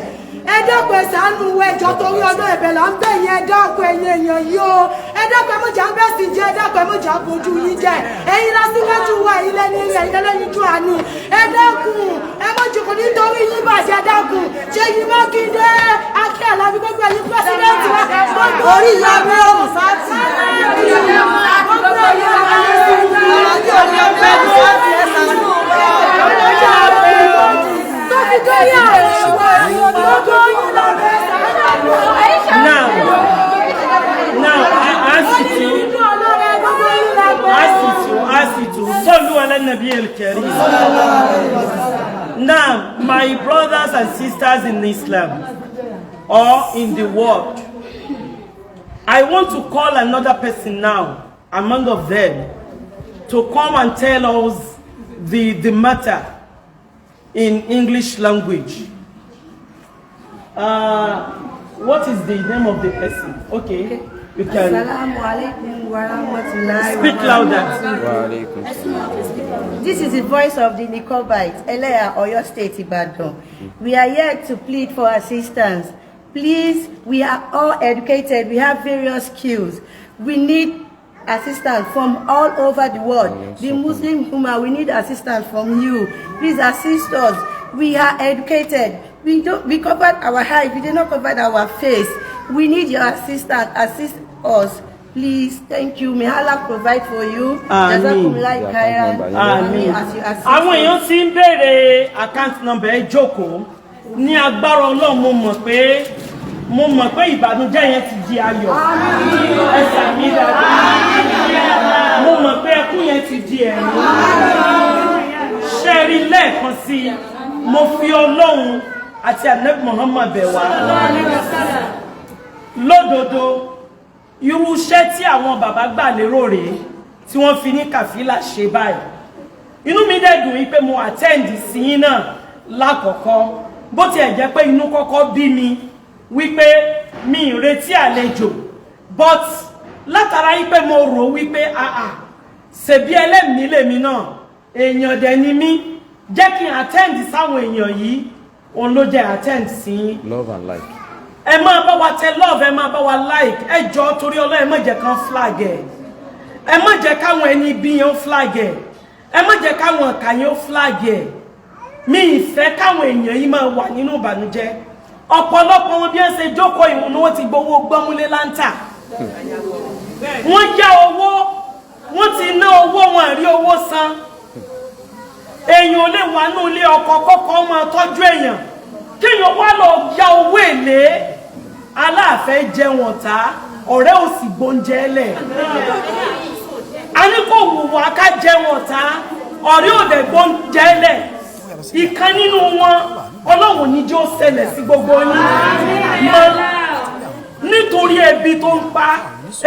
S6: ẹ dákun ẹ ṣàánú ẹjọ́ torí ọdún ẹ̀bẹ̀ là ń bẹ̀ yẹn ẹ dákun ẹ̀yin èèyàn yìí o ẹ dákun ẹ mọ̀jà ń bẹ̀ sí jẹ́ ẹ dákun ẹ mọ̀jà bójú yín jẹ́ ẹ̀yin lásìwájú wa ilẹ̀ ní ilẹ̀ ẹlẹ́yin ju àánú ẹ dákun ẹ mọ̀jù kò nítorí yín bàjẹ́ ẹ dákun ṣé yín Mákindé Akí Àlàbí gbogbo ẹ̀yin pírẹsidẹ́ǹtì wa orí ìyá mi ò sáàtì
S4: Now, I ask you to Sallu ala Nabi al-Karim. Now, my brothers and sisters in Islam or in the world, I want to call another person now, among of them, to come and tell us the matter in English language. What is the name of the person? Okay, you can speak louder.
S5: This is the voice of the Nicobites, Ẹlẹ, Oyo State, Ìbàdàn. We are here to plead for assistance. Please, we are all educated. We have various skills. We need assistance from all over the world. The Muslim Ummah, we need assistance from you. Please assist us. We are educated. We covered our height. We did not cover our face. We need your assistance. Assist us. Please, thank you. May Allah provide for you.
S4: Àmín. Àmín. Àwọn èèyàn tí ń béèrè account number ẹ jókòó ní agbára Ọlọ́run mo mọ̀ pé ìbànújẹ́ yẹn ti di ayọ̀. Ẹ sàmì dáadáa. Mo mọ̀ pé ẹkún yẹn ti di ẹ̀rín. Ṣé rí lẹ́ẹ̀kan sí mo fi Ọlọ́run àti Ànábì Muhammad bẹ̀ wá. Lódodo irú iṣẹ́ tí àwọn bàbá gbà lérò rèé tí wọ́n fi ní Kafila ṣe báyìí. Inú mi dẹ̀ dùn wípé mo attend sí yín náà lákọ̀ọ́kọ́ bó tiẹ̀ jẹ́ pé inú kọ́kọ́ bí mi wípé mi ì retí àlejò but látara wípé mo rò wípé ṣebí ẹlẹ́mìí lèmi náà èèyàn dẹ̀ ni mí jẹ́ kí n attend sáwọn èèyàn yìí òun ló jẹ́ attend sí yín.
S3: Love and like.
S4: Ẹ máa bá wa tẹ love, ẹ máa bá wa like, ẹ jọ̀ọ́ torí Ọlọ́run ẹ má jẹ́ kán flag ẹ má jẹ́ káwọn ẹni bí yẹn flag ẹ má jẹ́ káwọn ọ̀kà yẹn flag mi ìfẹ́ káwọn èèyàn yìí máa wà nínú ìbànújẹ́ ọ̀pọ̀lọpọ̀ wọn bí ẹ ṣe jókòó ìhun ni wọ́n ti gbowó gbọ́múlé láńtà wọ́n yá owó wọ́n ti ná owó wọn rí owó san èèyàn ò lè wà ní ilé ọkọ kọ́kọ́ máa tọ́jú èèyàn kéèyàn wá lọ yá owó èlé aláàfẹ́ jẹun ọ̀tá ọ̀rẹ́ ò sì gbóúnjẹ lẹ̀ a ní kò wù wá ká jẹun ọ̀tá ọ̀rẹ́ ò dẹ̀ gbóúnjẹ lẹ̀ ìkan nínú wọn Ọlọ́run ní jẹ́ ó ṣẹlẹ̀ sí gbogbo yín mọ́ nítorí ebi tó ń pa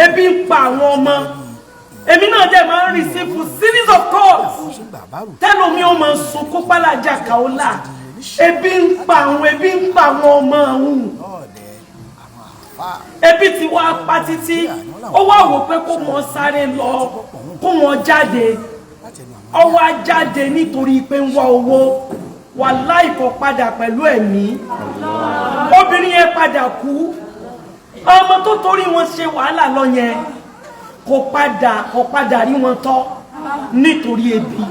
S4: ebi ń pa àwọn ọmọ èmi náà dẹ̀ máa ń receive series of calls tẹ́lómi ó máa sunkún Kafila Kaola ebi ń pa àwọn ọmọ ọ̀hún ebi ti wá pa títí ó wá wò pé kó wọn sáré lọ kó wọn jáde ó wá jáde nítorí pé ń wá owó wàláhì kò padà pẹ̀lú ẹ̀mí obìnrin yẹn padà kú ọmọ tó torí wọn ṣe wàhálà lọ yẹn kò padà rí wọn tọ́ nítorí ebi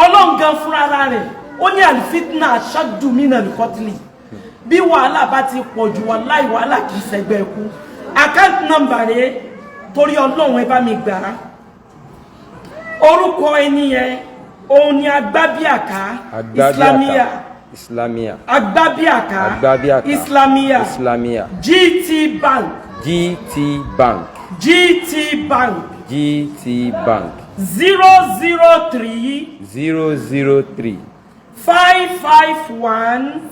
S4: Ọlọ́run gan fúnra rẹ̀ ó ní àlìfitna ashaddu minal qatli bí wàhálà bá ti pọ̀ jù wallahi wàhálà kì í ṣẹgbẹ́ ẹkú. Account number rẹ̀ torí Ọlọ́run ẹ bá mi gbà á. Orúkọ ẹni yẹn òun ni Agbábíàká Islamia Agbábíàká Islamia GT Bank 003 551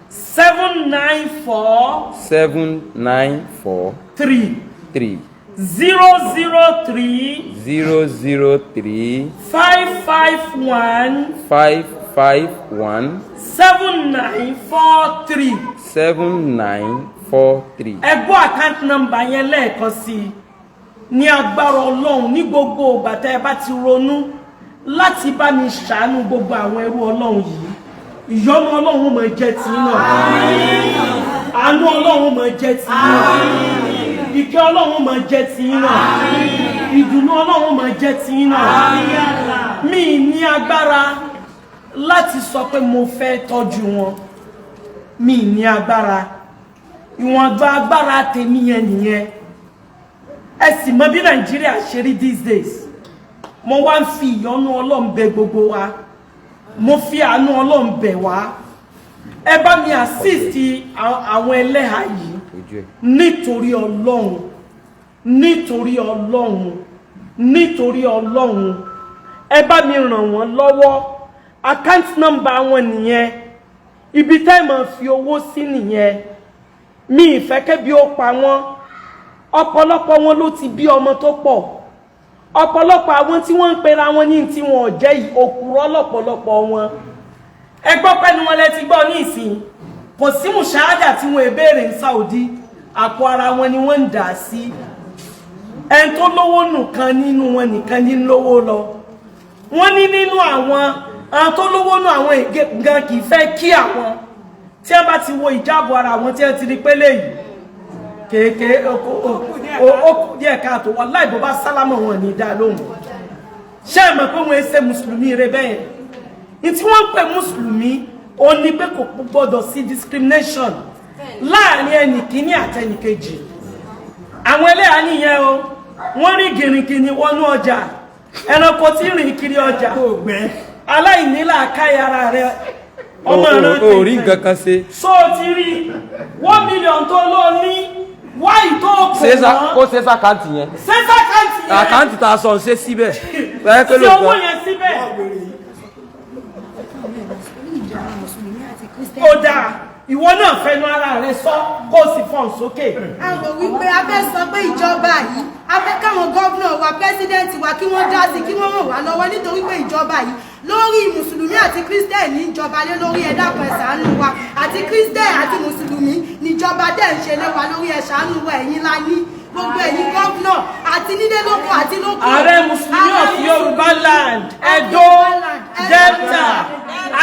S4: 794 3 003 551 7943 ẹgbọ́ account number yẹn lẹ́ẹ̀kan sí ní agbára Ọlọ́run ní gbogbo ìgbà tẹ́ ẹ bá ti ronú láti bá mi ṣàánú gbogbo àwọn ẹrú Ọlọ́run yìí ìyọ́nú Ọlọ́run máa jẹ́ ti náà àánú Ọlọ́run máa jẹ́ ti náà ìkẹ́ Ọlọ́run máa jẹ́ ti náà ìdùnnú Ọlọ́run máa jẹ́ ti náà mi ní agbára láti sọ pé mo fẹ́ tọ́jú wọn mi ní agbára ìwọ̀nba agbára tèmi yẹn nìyẹn ẹ sì mọ bí Nàìjíríà ṣe rí these days mo wá ń fi ìyọ́nú Ọlọ́run bẹ̀ gbogbo wa mo fi àánú Ọlọ́run bẹ̀ wá ẹ bá mi assist àwọn ẹlẹ́hà yìí nítorí Ọlọ́run ẹ bá mi ràn wọ́n lọ́wọ́ account number wọn nìyẹn ibi tẹ́ máa fi owó sí nìyẹn mi ìfẹ́ kẹ́bi ó pa wọ́n ọ̀pọ̀lọpọ̀ wọn ló ti bí ọmọ tó pọ̀ ọ̀pọ̀lọpọ̀ àwọn tí wọ́n ń pera wọn ní tí wọn ò jẹ́ òkúrọ́ lọ́pọ̀lọpọ̀ wọn ẹ gbọ́ pẹ́nu wọn lẹ ti gbọ́ ní ìsìn kò sí mùsáádà tí wọn èbéèrè ní Saudi àpò ara wọn ni wọ́n ń dà sí ẹni tó lówó nìkan nínú wọn nìkan ní lówó lọ wọ́n ní nínú àwọn tó lówó nù àwọn gan kì í fẹ́ kí àwọn tí wọ́n bá ti wo ìjábọ̀ ara wọn tí wọ́n ti rí pélé yìí kéèké ó díẹ̀ káàtó wallahi bó bá sálámọ̀ wọn ní dá lóhùn ṣé ẹ mọ̀ pé wọ́n ṣe mùsùlùmí rẹ bẹ́ẹ̀ ní tí wọ́n ń pè mùsùlùmí ó ní pé kò gbọ́dọ̀ sí discrimination láàrin ẹnì kíní àti ẹnì kejì àwọn ẹlẹ́yà nìyẹn o wọ́n rí gìrìgìrì wọnú ọjà ẹranko tí rìn kiri ọjà aláìníla káyàrá rẹ ọmọ ìran tètè
S3: orí nǹkan kan ṣe
S4: so ti rí 1 million tó ló ní wáyì tó kò mọ́
S3: kó ṣe sàkáǹtì yẹn àkáǹtì tá a sọ ṣe síbẹ̀
S4: sí owó yẹn síbẹ̀ ó dáa ìwọ náà fẹnu ara rẹ sọ kó o sì fọ́n sókè.
S6: a rò wípé a fẹ́ sọ pé ìjọba yìí a fẹ́ káwọn gómìnà wa pẹ́sidẹ́ǹtì wa kí wọ́n dá sí kí wọ́n ràn wá lọ́wọ́ nítorí pé ìjọba yìí lórí mùsùlùmí àti kírísítẹ́nì níjọba lé lórí ẹ dákun ẹ ṣàánú wa àti kírísítẹ́nì àti mùsùlùmí níjọba dẹ̀ ń ṣe lé wa lórí ẹ ṣàánú wa ẹ̀yin la ní gbogbo ẹ̀yin gómìnà àti nílé lóko àti lóko.
S4: ààrẹ mùsùlùmí of Yorùbá land Edo Delta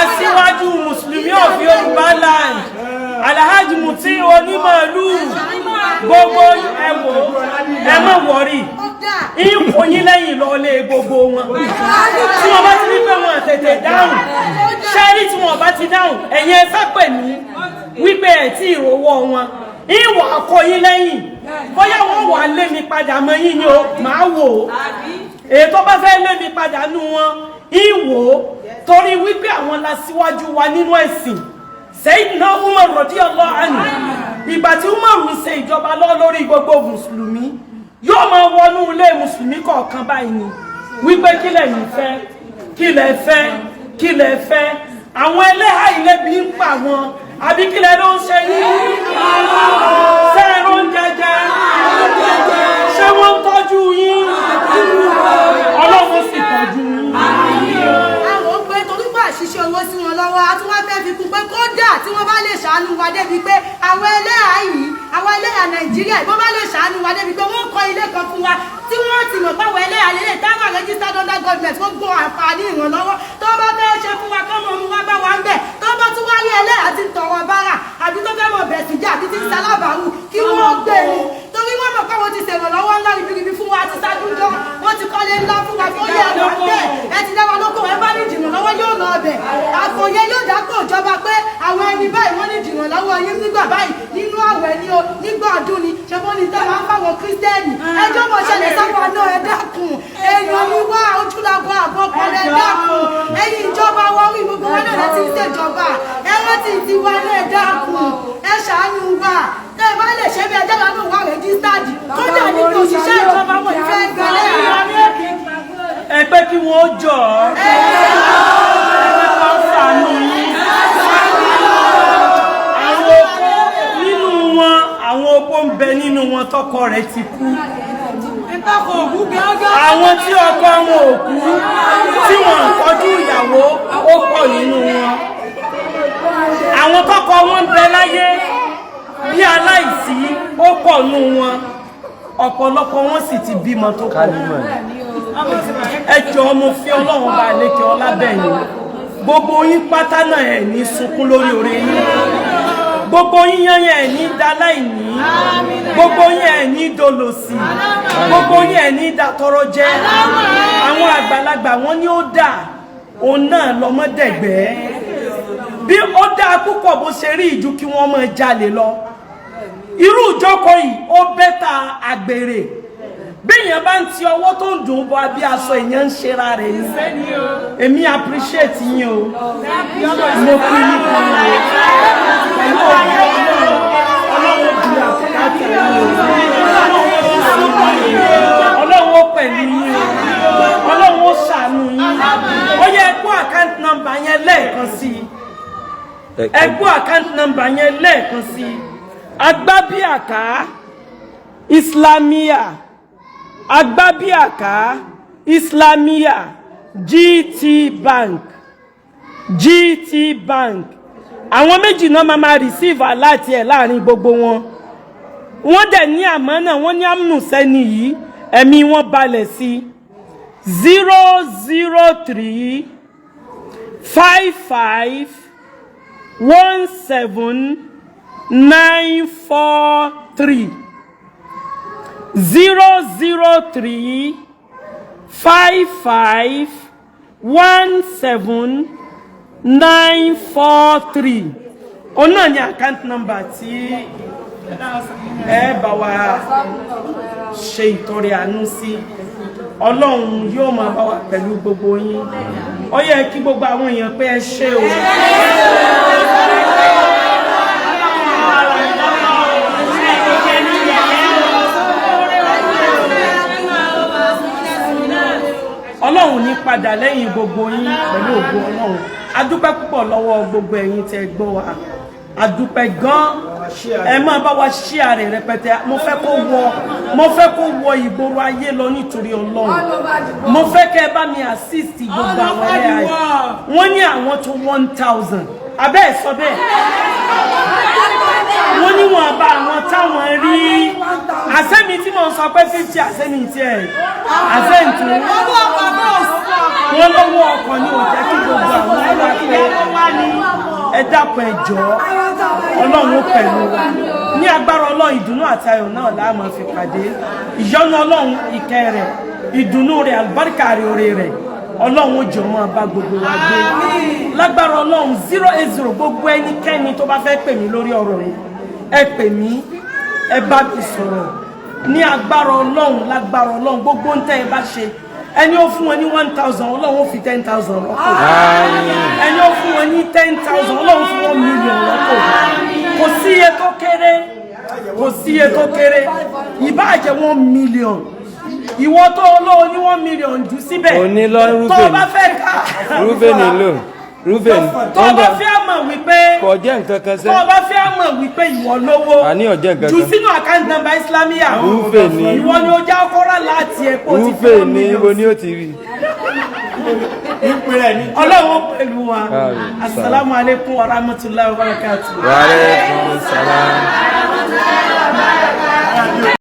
S4: aṣíwájú mùsùlùmí of Yorùbá land Alhaji Muti onímọ̀lú gbogbo ẹ̀wọ̀ ẹ má wọ̀rí ìkò yín lẹ́yìn lọ́lé gbogbo wọn tí wọ́n bá ti rí pé wọ́n tètè dáhùn ṣẹ́rí tí wọ́n bá ti dáhùn ẹ̀yin ẹ fẹ́ pè mí wípé ẹ̀ tí ìrọwọ́ wọn ìwà akọ yín lẹ́yìn bóyá wọ́n wà lé mi padà mọ́ yín ni ó máa wò ó èyí tó bá fẹ́ lé mi padà nú wọn ìwò torí wípé àwọn lásìwájú wa nínú ẹ̀sìn Sayyidina Umar radiyallahu anhu ìgbà tí Umar ń ṣe ìjọba lọ lórí gbogbo mùsùlùmí yóò máa wọnú ilé mùsùlùmí kọ̀ọ̀kan báyìí ni wípé kí lẹ̀yin fẹ́ kí lẹ fẹ́ kí lẹ fẹ́ àwọn ẹlẹ́hà ilé bí ń pa wọn àbí kí lẹ ló ń ṣe yín ṣé ẹ ló ń jẹjẹ ṣé wọ́n ń tọ́jú yín Ọlọ́run sì tọ́jú yín.
S6: àwọn pé torí pé àṣìṣe owó sí wọn lọ́wọ́ a tún wá fẹ́ fi kún pé kódà tí wọ́n bá lè ṣàánú wa débi pé àwọn ẹlẹ́hà yìí àwọn ẹlẹ́hà Nàìjíríà ìbọn bá lè ṣàánú wa débi pé wọ́n kọ́ ilé kan fún wa tí wọ́n ti mọ̀ báwọn ẹlẹ́hà lélẹ̀ táwọn registered under government wọ́n gbọ́ àǹfààní ìrànlọ́wọ́ tó bá fẹ́ ṣe fún wa kọ́mọ mu wá bá wa ń bẹ̀ tó bá tún wá rí ẹlẹ́hà tí ń tọrọ bára àbí tó fẹ́ mọ̀ bẹ̀ sí jà àbí tí ń salábàárù kí wọ́n gbé e torí wọ́n mọ̀ pé wọ́n ti ṣèrànlọ́wọ́ ńlá ribiribi fún wa ti ṣáájú jọ wọ́n ti kọ́lé ńlá fún wa tó yẹ wà bẹ́ẹ̀ ẹ ti ẹ ṣàánú wa ẹ bá lè ṣe bí ẹjọ́ lọ́dún wa rẹ́gísítàdì kódà ní kí òṣìṣẹ́ ìjọba wọn ìfẹ́ gbẹ́lẹ́
S4: ẹgbẹ́ kí wọ́n jọ ẹgbẹ́ kan ṣàánú yín àwọn opó ń bẹ nínú wọn tọkọ rẹ̀ ti kú àwọn tí ọkọ wọn ò kú tí wọn tọ́jú ìyàwó ó pọ̀ nínú wọn àwọn tọkọ wọn ń bẹ láyé bí aláìsí ó pọ̀ nínú wọn ọ̀pọ̀lọpọ̀ wọn sì ti bímọ tó pọ̀ ẹ jọ̀ọ́ mo fi Ọlọ́run bá lékè ọlá bẹ̀yìn gbogbo yín pátá náà ẹ̀ ní sunkún lórí oore yín gbogbo yín yẹn ẹ̀ ní daláìní gbogbo yín ẹ̀ ní dolòsì gbogbo yín ẹ̀ ní datọrọ jẹ àwọn àgbàlagbà wọn ni ó dà òun náà lọmọdẹgbẹ bí ó dáa púpọ̀ bó ṣe rí ìjú kí wọ́n máa jalè lọ irú ìjókòó yìí ó bẹ́tà àgbèrè béèyàn bá ń ti ọwọ́ tó ń dùn bọ́ abí aṣọ èèyàn ń ṣera rẹ̀ ní èmi appreciate yín o mo kí yín fún mi pẹ̀lú ọ̀gá ọlọ́run ju àkàtà ọlọ́run ó pẹ̀lú yín o ọlọ́run ó ṣàánú yín ó yẹ ẹ gbọ́ account number yẹn lẹ́ẹ̀kan sí ẹ gbọ́ account number yẹn lẹ́ẹ̀kan sí Agbábíàká Islamia Agbábíàká Islamia GT Bank àwọn méjì náà máa receive aláàtì ẹ̀ láàrin gbogbo wọn wọ́n dẹ̀ ní àmánà wọ́n ní àmnù sẹ́ni yìí ẹ̀mí wọn balẹ̀ sí 003 55 17 943 003 55 17 943 ọ̀nà ni account number tí ẹ bá wa ṣe ìtọrẹ àánú sí Ọlọ́run yóò máa bá wa pẹ̀lú gbogbo yín ó yẹ kí gbogbo àwọn èèyàn pé ẹ ṣé o Ọlọ́run ní padà lẹ́yìn gbogbo yín pẹ̀lú ògo Ọlọ́run adúpẹ́ púpọ̀ lọ́wọ́ gbogbo ẹ̀yin tẹ́ gbọ́ wa adúpẹ́ gan ẹ máa bá wa share rẹ̀ rẹpẹtẹ mo fẹ́ kó wọ ìgboro ayé lọ nítorí Ọlọ́run mo fẹ́ kẹ́ ẹ bá mi assist gbogbo àwọn ẹ̀yà yìí wọ́n ní àwọn tó 1000 abẹ́ ẹ̀ sọ bẹ́ẹ̀ wọ́n ní wọn bá àwọn táwọn rí àsẹ́mi tí mo sọ pé 50 àsẹ́mi tí ẹ̀ àsẹ́ǹtì wọ́n lọ́wọ́ ọkọ̀ ní òjẹ́ kí gbogbo àwọn ẹ̀rọ pé ẹ dákun ẹ jọ̀ọ́ Ọlọ́run ó pẹ̀lú wa ní agbára Ọlọ́run ìdùnnú àti ayọ̀ náà la máa fi pàdé ìyọ́nú Ọlọ́run ìkẹ́ rẹ̀ ìdùnnú rẹ̀ àlùbáríkà rẹ̀ oore rẹ̀ Ọlọ́run ó jọ máa bá gbogbo wa gbé lágbára Ọlọ́run 080 gbogbo ẹnikẹ́ni tó bá fẹ́ pè mí lórí ọ̀rọ̀ yìí ẹ pè mí ẹ bá mi sọ̀rọ̀ ní agbára Ọlọ́run lágbára Ọlọ́run gbogbo ń tẹ́ ẹ bá ṣe ẹni ó fún wọn ní 1000 Ọlọ́run ó fi 10,000 rọ́pò ẹni ó fún wọn ní 10,000 Ọlọ́run fún wọn mílíọ̀n rọ́pò kò sí iye tó kéré ìbá jẹ́ 1 million ìwọ tó olówó ní 1 million jù síbẹ̀ tó bá fẹ́ ká
S3: Ruben
S4: tó bá fẹ́ mọ̀ wípé
S3: kò jẹ́ nǹkan kan sẹ́
S4: tó bá fẹ́ mọ̀ wípé ìwọ lówó
S3: àní ọ̀jẹ́ nǹkan kan
S4: jù sínú account number Islamia
S3: Ruben ni
S4: ìwọ ni ó já kọ́ra láti ẹ̀kọ́ ti fún
S3: Ruben ni ibo ni ó ti rí
S4: Ọlọ́run pẹ̀lú wa assalamu alaikum wa rahmatullahi wa barakatuh
S3: wa alaikum salam